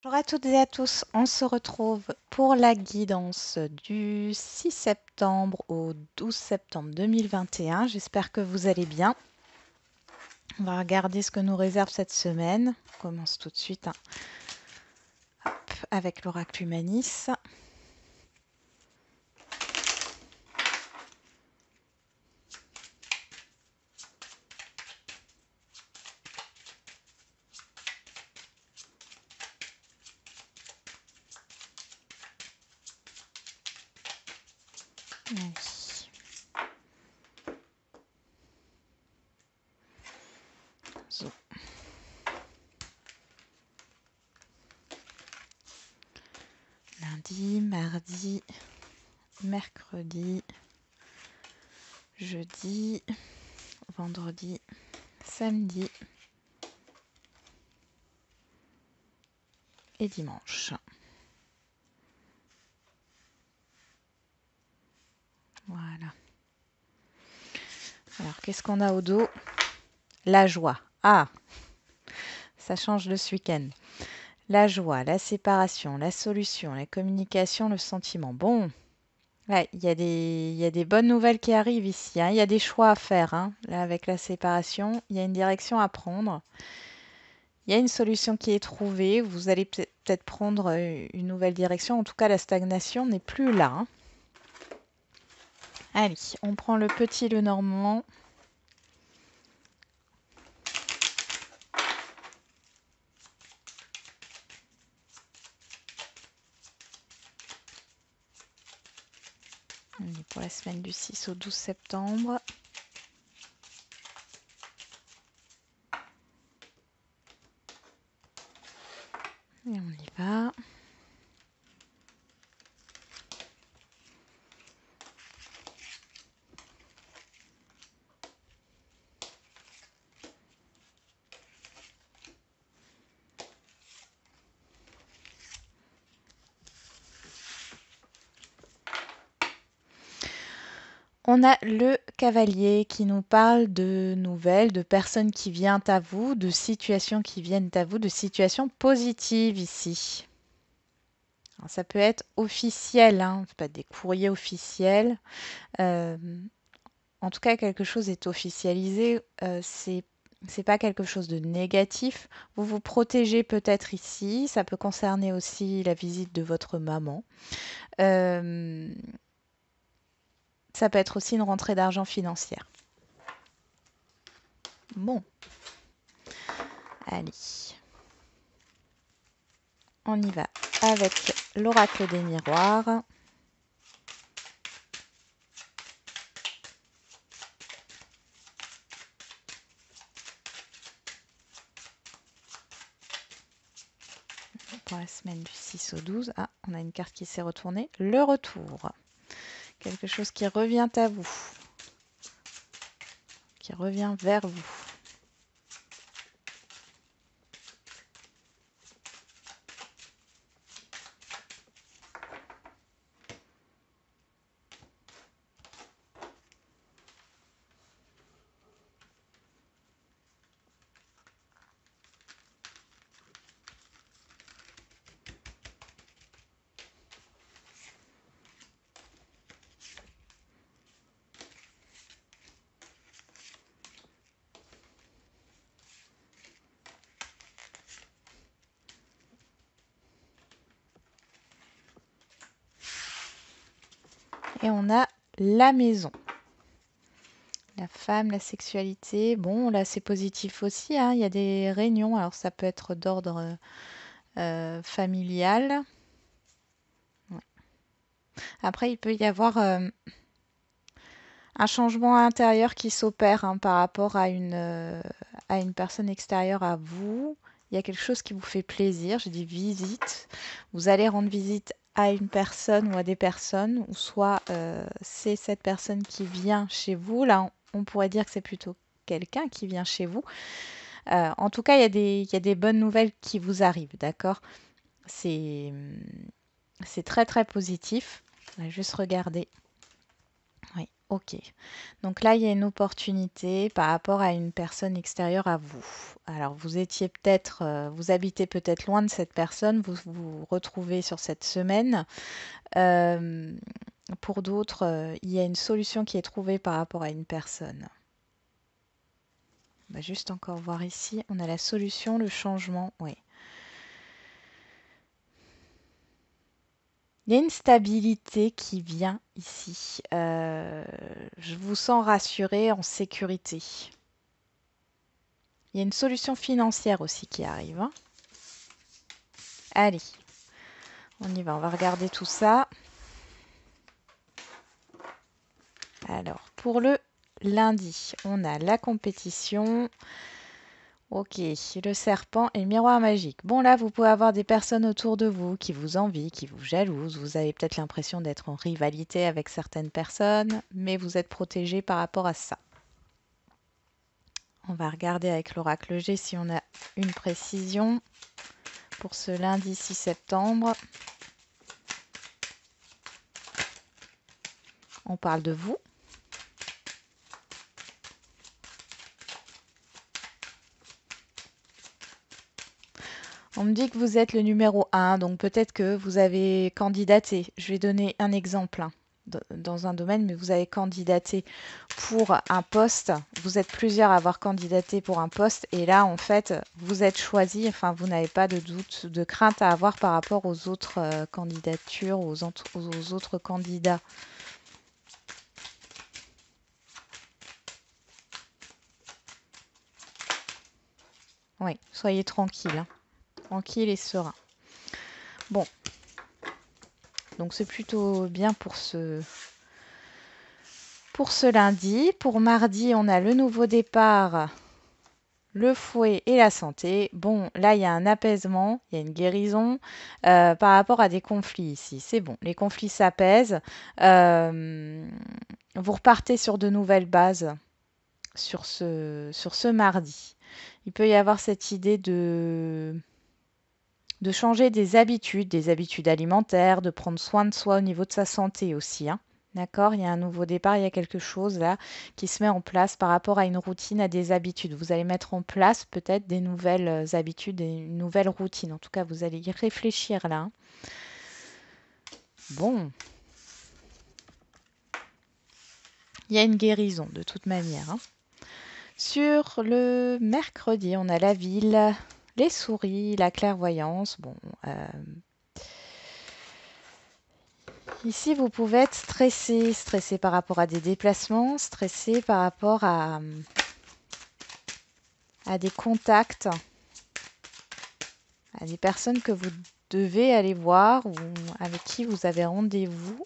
Bonjour à toutes et à tous, on se retrouve pour la guidance du 6 septembre au 12 septembre 2021. J'espère que vous allez bien. On va regarder ce que nous réserve cette semaine. On commence tout de suite hop, avec l'oracle Humanis. Allez. Zo. Lundi, mardi, mercredi, jeudi, vendredi, samedi et dimanche. Voilà. Alors, qu'est-ce qu'on a au dos? La joie. Ah, ça change de ce week-end. La joie, la séparation, la solution, la communication, le sentiment. Bon, ouais, il y a des bonnes nouvelles qui arrivent ici, hein. Il y a des choix à faire, hein. Là, avec la séparation, il y a une direction à prendre. Il y a une solution qui est trouvée. Vous allez peut-être prendre une nouvelle direction. En tout cas, la stagnation n'est plus là, hein. Allez, on prend le petit le normand. On est pour la semaine du 6 au 12 septembre. Et on y va. On a le cavalier qui nous parle de nouvelles, de personnes qui viennent à vous, de situations qui viennent à vous, de situations positives ici. Alors, ça peut être officiel, hein, ça peut être des courriers officiels. Euh, en tout cas, quelque chose est officialisé. C'est pas quelque chose de négatif. Vous vous protégez peut-être ici. Ça peut concerner aussi la visite de votre maman. Euh, ça peut être aussi une rentrée d'argent financière. Bon, allez. On y va avec l'oracle des miroirs. Pour la semaine du 6 au 12. Ah, on a une carte qui s'est retournée. Le retour. Quelque chose qui revient à vous. Qui revient vers vous. Et on a la maison. La femme, la sexualité. Bon, là, c'est positif aussi, hein. Il y a des réunions. Alors, ça peut être d'ordre familial. Ouais. Après, il peut y avoir un changement intérieur qui s'opère, hein, par rapport à une personne extérieure à vous. Il y a quelque chose qui vous fait plaisir. J'ai dit visite. Vous allez rendre visite à une personne ou à des personnes, ou soit c'est cette personne qui vient chez vous. Là, on pourrait dire que c'est plutôt quelqu'un qui vient chez vous. En tout cas, il y a des bonnes nouvelles qui vous arrivent, d'accord? C'est c'est très très positif. On va juste regarder. Oui, Ok. Donc là, il y a une opportunité par rapport à une personne extérieure à vous. Alors, vous étiez peut-être, vous habitez peut-être loin de cette personne, vous vous retrouvez sur cette semaine. Euh, pour d'autres, il y a une solution qui est trouvée par rapport à une personne. On va juste encore voir ici. On a la solution, le changement. Oui. Il y a une stabilité qui vient ici. Je vous sens rassuré, en sécurité. Il y a une solution financière aussi qui arrive, hein. Allez, on y va. On va regarder tout ça. Alors, pour le lundi, on a la compétition. Ok, le serpent et le miroir magique. Bon, là, vous pouvez avoir des personnes autour de vous qui vous envient, qui vous jalousent. Vous avez peut-être l'impression d'être en rivalité avec certaines personnes, mais vous êtes protégé par rapport à ça. On va regarder avec l'oracle G si on a une précision pour ce lundi 6 septembre. On parle de vous. On me dit que vous êtes le numéro 1, donc peut-être que vous avez candidaté. Je vais donner un exemple, hein, dans un domaine, mais vous avez candidaté pour un poste. Vous êtes plusieurs à avoir candidaté pour un poste, et là, en fait, vous êtes choisi. Enfin, vous n'avez pas de doute, de crainte à avoir par rapport aux autres candidatures, aux autres candidats. Oui, soyez tranquille, hein. Tranquille et serein. Bon, donc c'est plutôt bien pour ce lundi. Pour mardi, on a le nouveau départ, le fouet et la santé. Bon, là, il y a un apaisement, il y a une guérison par rapport à des conflits ici. C'est bon, les conflits s'apaisent. Euh, vous repartez sur de nouvelles bases sur ce mardi. Il peut y avoir cette idée de changer des habitudes alimentaires, de prendre soin de soi au niveau de sa santé aussi, hein. D'accord? Il y a un nouveau départ, il y a quelque chose là qui se met en place par rapport à une routine, à des habitudes. Vous allez mettre en place peut-être des nouvelles habitudes, une nouvelle routine. En tout cas, vous allez y réfléchir là, hein. Bon, il y a une guérison de toute manière, hein. Sur le mercredi, on a la ville, les souris, la clairvoyance. Bon, ici, vous pouvez être stressé par rapport à des déplacements, stressé par rapport à des contacts, à des personnes que vous devez aller voir ou avec qui vous avez rendez-vous.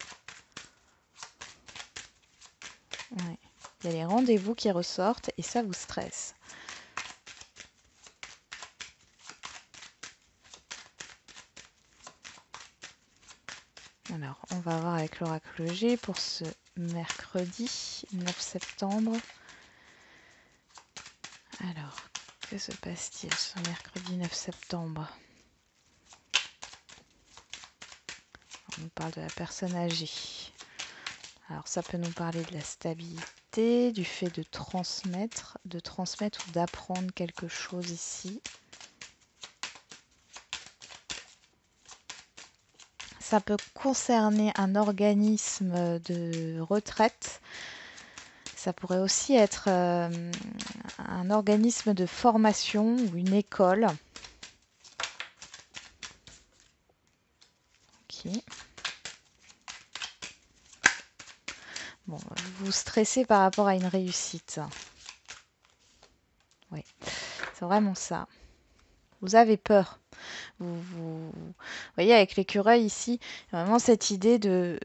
Ouais. Il y a les rendez-vous qui ressortent et ça vous stresse. Alors, on va voir avec l'oracle G pour ce mercredi 9 septembre. Alors, que se passe-t-il ce mercredi 9 septembre? On nous parle de la personne âgée. Alors, ça peut nous parler de la stabilité, du fait de transmettre ou d'apprendre quelque chose ici. Ça peut concerner un organisme de retraite. Ça pourrait aussi être un organisme de formation ou une école. Ok. Bon, vous stressez par rapport à une réussite. Oui, c'est vraiment ça. Vous avez peur. Vous voyez, avec l'écureuil ici, vraiment cette idée de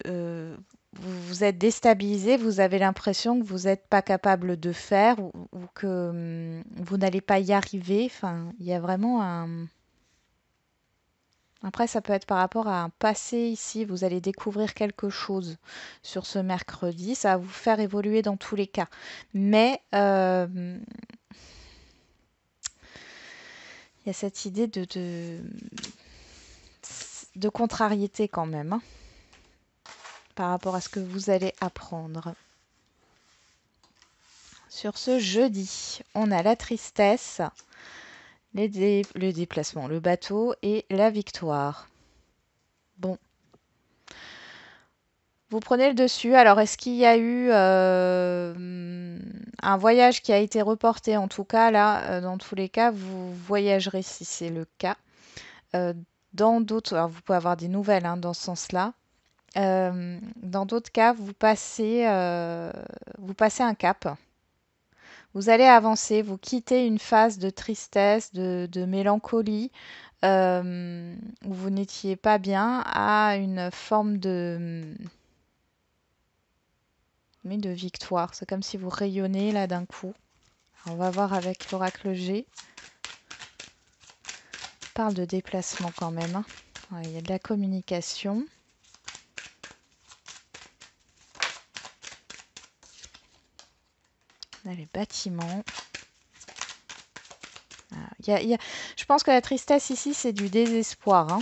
vous êtes déstabilisé, vous avez l'impression que vous n'êtes pas capable de faire ou que vous n'allez pas y arriver. Enfin, il y a vraiment un. Après, ça peut être par rapport à un passé ici. Vous allez découvrir quelque chose sur ce mercredi. Ça va vous faire évoluer dans tous les cas. Mais il y a cette idée de contrariété quand même, hein, par rapport à ce que vous allez apprendre. sur ce jeudi. On a la tristesse, le déplacement, le bateau et la victoire. Bon. Vous prenez le dessus. Alors, est-ce qu'il y a eu un voyage qui a été reporté? En tout cas, là, dans tous les cas, vous voyagerez si c'est le cas. Euh, dans d'autres, alors vous pouvez avoir des nouvelles hein, dans ce sens-là. Dans d'autres cas, vous passez un cap. Vous allez avancer, vous quittez une phase de tristesse, de mélancolie, où vous n'étiez pas bien, à une forme de victoire. C'est comme si vous rayonnez là d'un coup. Alors, on va voir avec l'oracle G. On parle de déplacement quand même. Hein. Ouais, il y a de la communication. On a les bâtiments. Je pense que la tristesse ici, c'est du désespoir. Hein.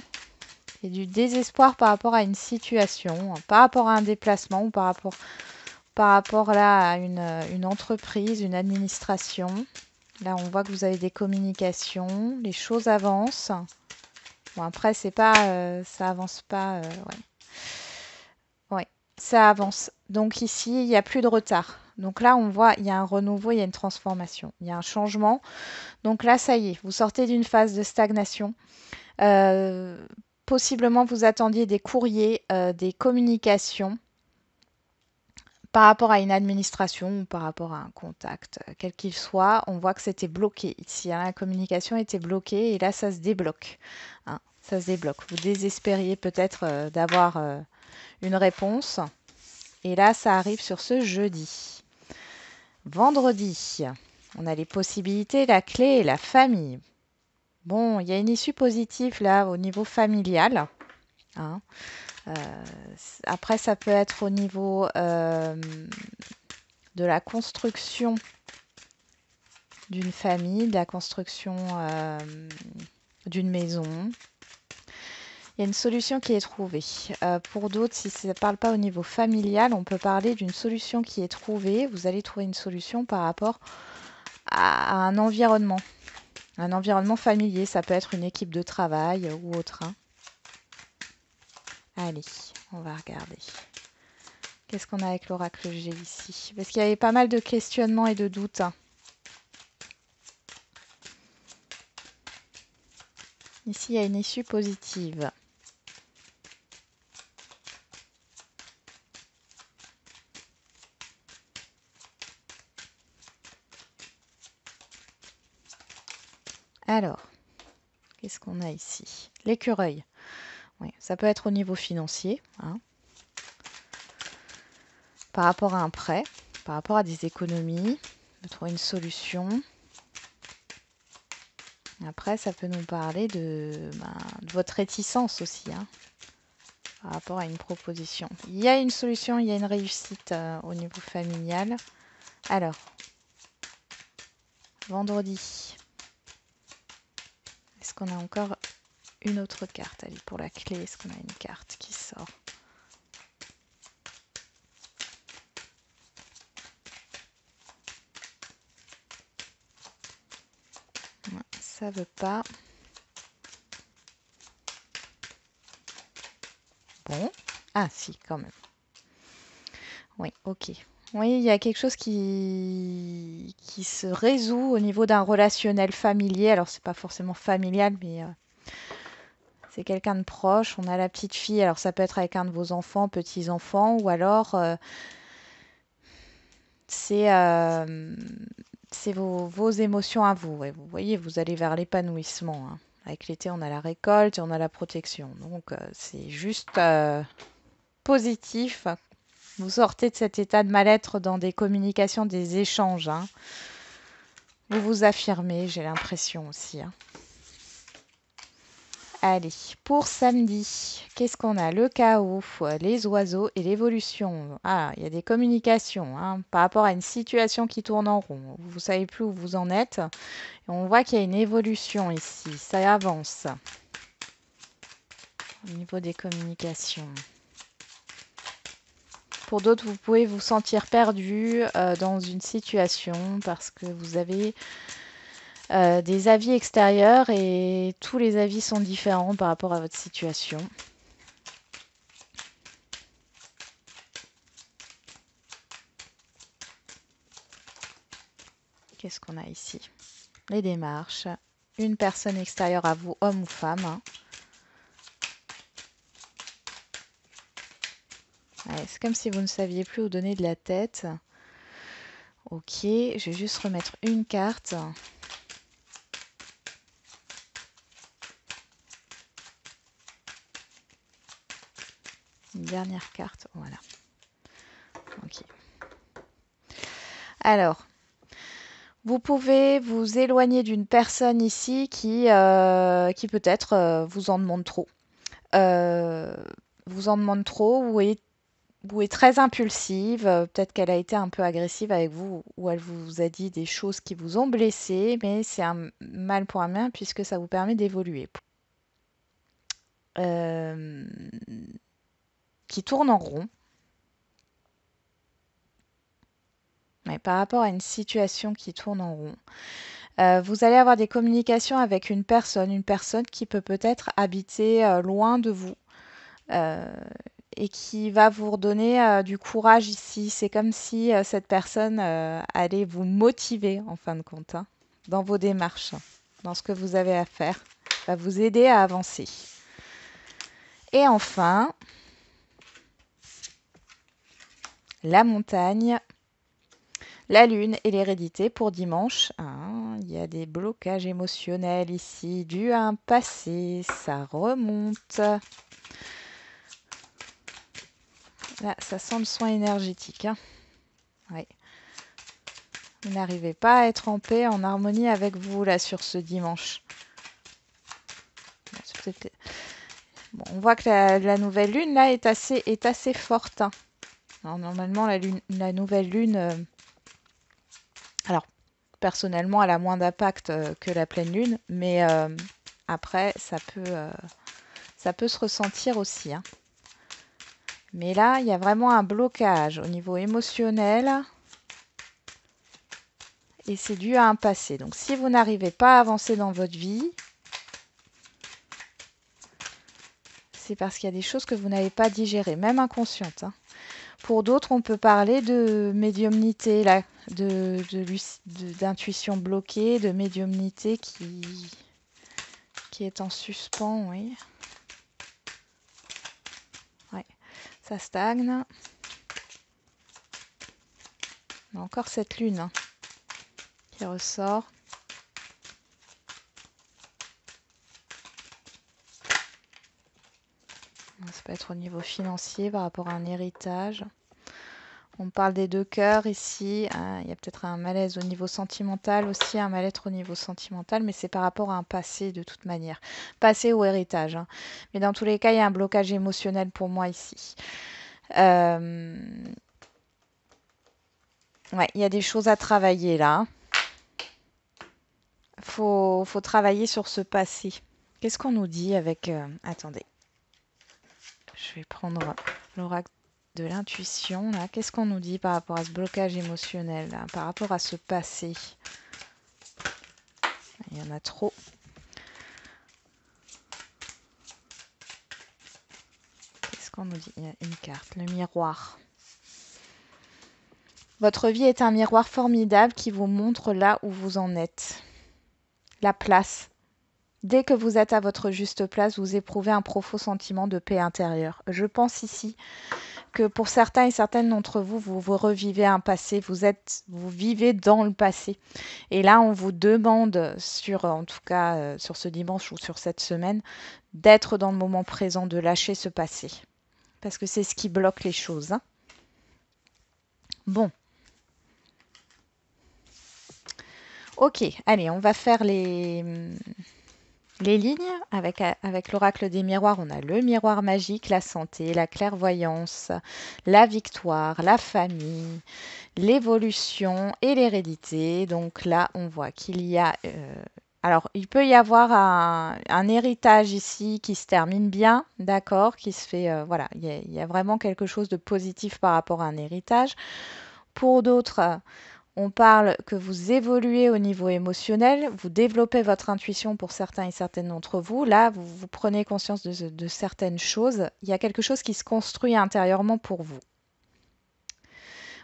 C'est du désespoir par rapport à une situation, par rapport à un déplacement ou par rapport là à une entreprise, une administration. Là, on voit que vous avez des communications, les choses avancent. Bon, après, c'est pas, ça avance pas. Ouais, ça avance. Donc ici, il n'y a plus de retard. Donc là, on voit, il y a un renouveau, il y a une transformation, il y a un changement. Donc là, ça y est, vous sortez d'une phase de stagnation. Euh, Possiblement, vous attendiez des courriers, des communications par rapport à une administration ou par rapport à un contact, quel qu'il soit. On voit que c'était bloqué ici. Hein, la communication était bloquée et là, ça se débloque. Hein, ça se débloque. Vous désespériez peut-être d'avoir une réponse. Et là, ça arrive sur ce jeudi. Vendredi, on a les possibilités, la clé et la famille. Bon, il y a une issue positive là au niveau familial. Hein. Euh, Après, ça peut être au niveau de la construction d'une famille, de la construction d'une maison. Il y a une solution qui est trouvée. Pour d'autres, si ça ne parle pas au niveau familial, on peut parler d'une solution qui est trouvée. Vous allez trouver une solution par rapport à un environnement. Un environnement familier, ça peut être une équipe de travail ou autre. Hein. Allez, on va regarder. Qu'est-ce qu'on a avec l'oracle G ici? Parce qu'il y avait pas mal de questionnements et de doutes. Hein. Ici, il y a une issue positive. Alors, qu'est-ce qu'on a ici? L'écureuil. Oui, ça peut être au niveau financier, hein, par rapport à un prêt, par rapport à des économies, de trouver une solution. Après, ça peut nous parler de votre réticence aussi, hein, par rapport à une proposition. Il y a une solution, il y a une réussite au niveau familial. Alors, vendredi, est-ce qu'on a encore une autre carte? Allez, pour la clé, est-ce qu'on a une carte qui sort? Non, ça veut pas. Bon. Ah si, quand même. Oui, ok. Oui, il y a quelque chose qui se résout au niveau d'un relationnel familier. Alors, c'est pas forcément familial, mais c'est quelqu'un de proche. On a la petite fille. Alors, ça peut être avec un de vos enfants, petits-enfants, ou alors c'est vos émotions à vous. Ouais, vous voyez, vous allez vers l'épanouissement. Hein. Avec l'été, on a la récolte et on a la protection. Donc, c'est juste positif. Vous sortez de cet état de mal-être dans des communications, des échanges. Hein. Vous vous affirmez, j'ai l'impression aussi. Hein. Allez, pour samedi, qu'est-ce qu'on a? Le chaos, les oiseaux et l'évolution. Ah, il y a des communications hein, par rapport à une situation qui tourne en rond. Vous ne savez plus où vous en êtes. Et on voit qu'il y a une évolution ici. Ça avance au niveau des communications. Pour d'autres, vous pouvez vous sentir perdu dans une situation parce que vous avez des avis extérieurs et tous les avis sont différents par rapport à votre situation. Qu'est-ce qu'on a ici? Les démarches. Une personne extérieure à vous, homme ou femme. Ouais, c'est comme si vous ne saviez plus où donner de la tête. Ok, je vais juste remettre une carte. Une dernière carte, voilà. Ok. Alors, vous pouvez vous éloigner d'une personne ici qui peut-être vous en demande trop. Vous en demande trop ou est très impulsive. Peut-être qu'elle a été un peu agressive avec vous ou elle vous a dit des choses qui vous ont blessé, mais c'est un mal pour un bien puisque ça vous permet d'évoluer. Qui tourne en rond. Mais par rapport à une situation qui tourne en rond. Vous allez avoir des communications avec une personne qui peut-être habiter loin de vous et qui va vous redonner du courage ici. C'est comme si cette personne allait vous motiver en fin de compte dans vos démarches, dans ce que vous avez à faire, va vous aider à avancer. Et enfin, la montagne. La lune et l'hérédité pour dimanche. Il y a des blocages émotionnels ici dus à un passé. Ça remonte. Là, ça sent le soin énergétique. Ouais. Vous n'arrivez pas à être en paix, en harmonie avec vous là sur ce dimanche. Bon, on voit que la nouvelle lune là est assez forte. Alors, normalement, la nouvelle lune... alors, personnellement, elle a moins d'impact que la pleine lune, mais après, ça peut se ressentir aussi. Mais là, il y a vraiment un blocage au niveau émotionnel et c'est dû à un passé. Donc, si vous n'arrivez pas à avancer dans votre vie, c'est parce qu'il y a des choses que vous n'avez pas digérées, même inconscientes. Pour d'autres, on peut parler de médiumnité, là, d'intuition bloquée, de médiumnité qui est en suspens, oui. Ouais, ça stagne. On a encore cette lune qui ressort. Ça peut être au niveau financier par rapport à un héritage. On parle des deux cœurs ici. Il y a peut-être un malaise au niveau sentimental aussi, un mal-être au niveau sentimental, mais c'est par rapport à un passé de toute manière. Passé ou héritage. Mais dans tous les cas, il y a un blocage émotionnel pour moi ici. Ouais, il y a des choses à travailler là. Faut travailler sur ce passé. Qu'est-ce qu'on nous dit avec... attendez. Je vais prendre l'oracle de l'intuition. Là, qu'est-ce qu'on nous dit par rapport à ce blocage émotionnel, là, par rapport à ce passé? Il y en a trop. Qu'est-ce qu'on nous dit? Il y a une carte, le miroir. Votre vie est un miroir formidable qui vous montre là où vous en êtes. La place. Dès que vous êtes à votre juste place, vous éprouvez un profond sentiment de paix intérieure. Je pense ici que pour certains et certaines d'entre vous, vous revivez un passé, vous vivez dans le passé. Et là, on vous demande, en tout cas sur ce dimanche ou sur cette semaine, d'être dans le moment présent, de lâcher ce passé. Parce que c'est ce qui bloque les choses. Bon. Ok, allez, on va faire les lignes. Avec l'oracle des miroirs, on a le miroir magique, la santé, la clairvoyance, la victoire, la famille, l'évolution et l'hérédité. Donc là, on voit qu'il y a Alors, il peut y avoir un héritage ici qui se termine bien, d'accord, qui se fait, voilà, il y a vraiment quelque chose de positif par rapport à un héritage. Pour d'autres, on parle que vous évoluez au niveau émotionnel, vous développez votre intuition pour certains et certaines d'entre vous. Là, vous prenez conscience de certaines choses. Il y a quelque chose qui se construit intérieurement pour vous.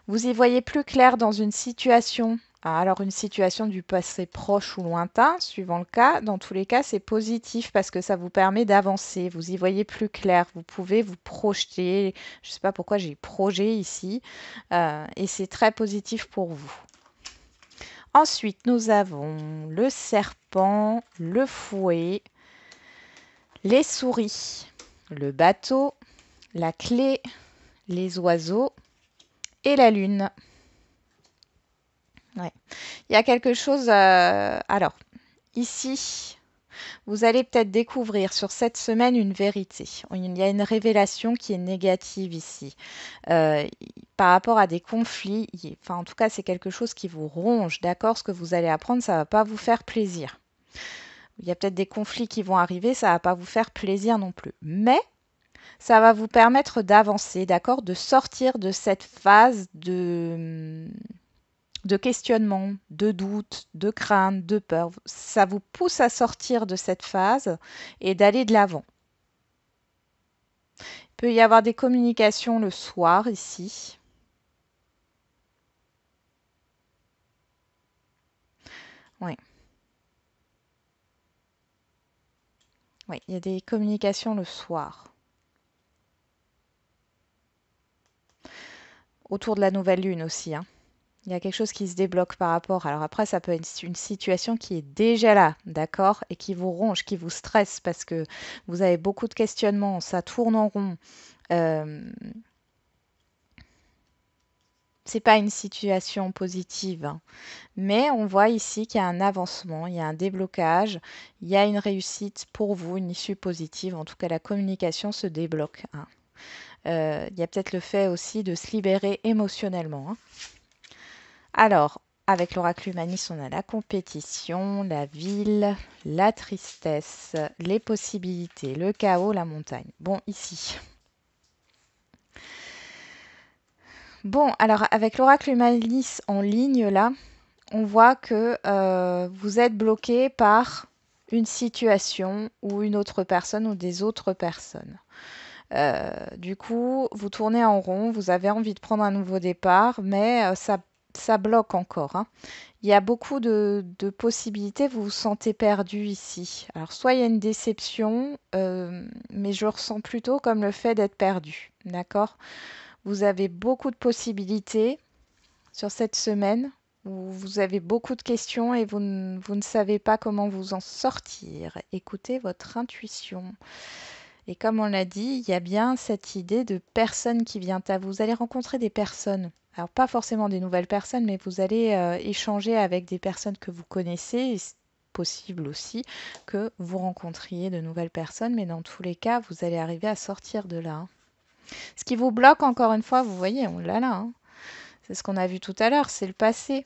Vous y voyez plus clair dans une situation. Alors une situation du passé proche ou lointain, suivant le cas. Dans tous les cas, c'est positif parce que ça vous permet d'avancer. Vous y voyez plus clair. Vous pouvez vous projeter. Je ne sais pas pourquoi j'ai projet ici. Et c'est très positif pour vous. Ensuite, nous avons le serpent, le fouet, les souris, le bateau, la clé, les oiseaux et la lune. Ouais. Il y a quelque chose. Alors, ici, vous allez peut-être découvrir sur cette semaine une vérité. Il y a une révélation qui est négative ici. Euh, Par rapport à des conflits, enfin, en tout cas, c'est quelque chose qui vous ronge, d'accord? Ce que vous allez apprendre, ça ne va pas vous faire plaisir. Il y a peut-être des conflits qui vont arriver, ça ne va pas vous faire plaisir non plus. Mais ça va vous permettre d'avancer, d'accord? De sortir de cette phase de questionnement, de doute, de crainte, de peur. Ça vous pousse à sortir de cette phase et d'aller de l'avant. Il peut y avoir des communications le soir ici. Oui, oui, il y a des communications le soir. Autour de la nouvelle lune aussi, hein. Il y a quelque chose qui se débloque par rapport. Alors après, ça peut être une situation qui est déjà là, d'accord, et qui vous ronge, qui vous stresse parce que vous avez beaucoup de questionnements, ça tourne en rond. Euh, c'est pas une situation positive, hein. Mais on voit ici qu'il y a un avancement, il y a un déblocage, il y a une réussite pour vous, une issue positive. En tout cas, la communication se débloque, hein. Il y a peut-être le fait aussi de se libérer émotionnellement, hein. Alors, avec l'oracle humaniste, on a la compétition, la ville, la tristesse, les possibilités, le chaos, la montagne. Bon, ici. Bon, alors avec l'oracle humaniste en ligne, là, on voit que vous êtes bloqué par une situation ou une autre personne ou des autres personnes. Du coup, vous tournez en rond, vous avez envie de prendre un nouveau départ, mais ça bloque encore, hein. Il y a beaucoup de possibilités, vous vous sentez perdu ici. Alors, soit il y a une déception, mais je ressens plutôt comme le fait d'être perdu. D'accord? Vous avez beaucoup de possibilités sur cette semaine où vous avez beaucoup de questions et vous ne savez pas comment vous en sortir. Écoutez votre intuition. Et comme on l'a dit, il y a bien cette idée de personne qui vient à vous. Vous allez rencontrer des personnes. Alors pas forcément des nouvelles personnes, mais vous allez échanger avec des personnes que vous connaissez. Et c'est possible aussi que vous rencontriez de nouvelles personnes, mais dans tous les cas, vous allez arriver à sortir de là, hein. Ce qui vous bloque, encore une fois, vous voyez, on l'a là, hein. C'est ce qu'on a vu tout à l'heure, c'est le passé.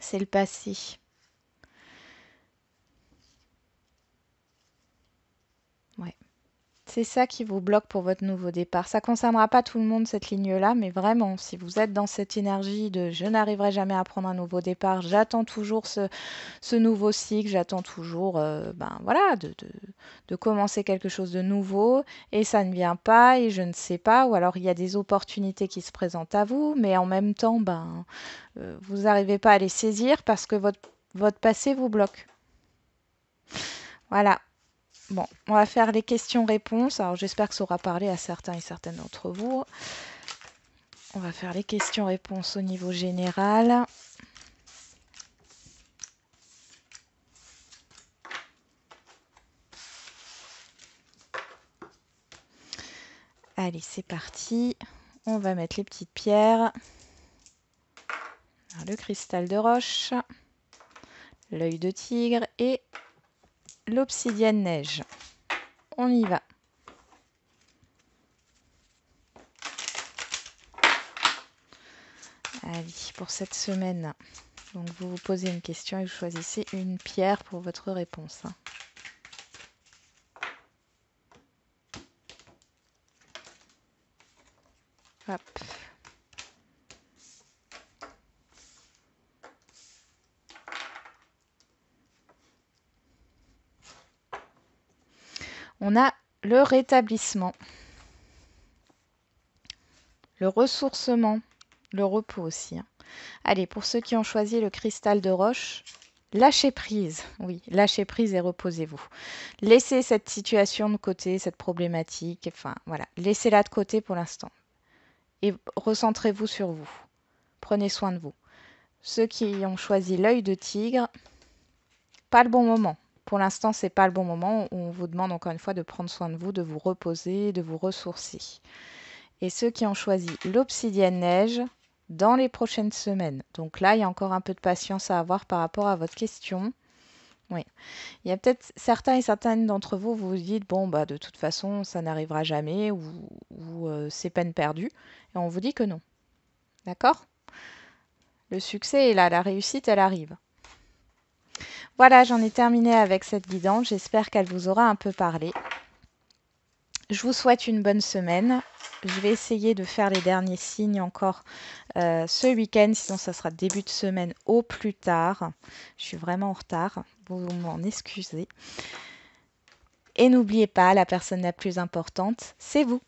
C'est le passé. Ouais. C'est ça qui vous bloque pour votre nouveau départ. Ça ne concernera pas tout le monde, cette ligne-là, mais vraiment, si vous êtes dans cette énergie de je n'arriverai jamais à prendre un nouveau départ, j'attends toujours ce nouveau cycle, j'attends toujours ben, voilà, de commencer quelque chose de nouveau et ça ne vient pas et je ne sais pas, ou alors il y a des opportunités qui se présentent à vous, mais en même temps, ben, vous n'arrivez pas à les saisir parce que votre passé vous bloque. Voilà. Bon, on va faire les questions-réponses. Alors, j'espère que ça aura parlé à certains et certaines d'entre vous. On va faire les questions-réponses au niveau général. Allez, c'est parti. On va mettre les petites pierres. Alors, le cristal de roche, l'œil de tigre et l'obsidienne neige. On y va. Allez, pour cette semaine, Donc vous vous posez une question et vous choisissez une pierre pour votre réponse. Hop. On a le rétablissement, le ressourcement, le repos aussi. Allez, pour ceux qui ont choisi le cristal de roche, lâchez prise. Oui, lâchez prise et reposez-vous. Laissez cette situation de côté, cette problématique. Enfin, voilà, laissez-la de côté pour l'instant. Et recentrez-vous sur vous. Prenez soin de vous. Ceux qui ont choisi l'œil de tigre, pas le bon moment. Pour l'instant, c'est pas le bon moment. On vous demande encore une fois de prendre soin de vous, de vous reposer, de vous ressourcer. Et ceux qui ont choisi l'obsidienne neige, dans les prochaines semaines. Donc là, il y a encore un peu de patience à avoir par rapport à votre question. Oui. Il y a peut-être certains et certaines d'entre vous, vous vous dites, bon, bah, de toute façon, ça n'arrivera jamais ou c'est peine perdue. Et on vous dit que non. D'accord? Le succès est là, la réussite, elle arrive. Voilà, j'en ai terminé avec cette guidance. J'espère qu'elle vous aura un peu parlé. Je vous souhaite une bonne semaine. Je vais essayer de faire les derniers signes encore ce week-end, sinon ça sera début de semaine au plus tard. Je suis vraiment en retard, vous m'en excusez. Et n'oubliez pas, la personne la plus importante, c'est vous.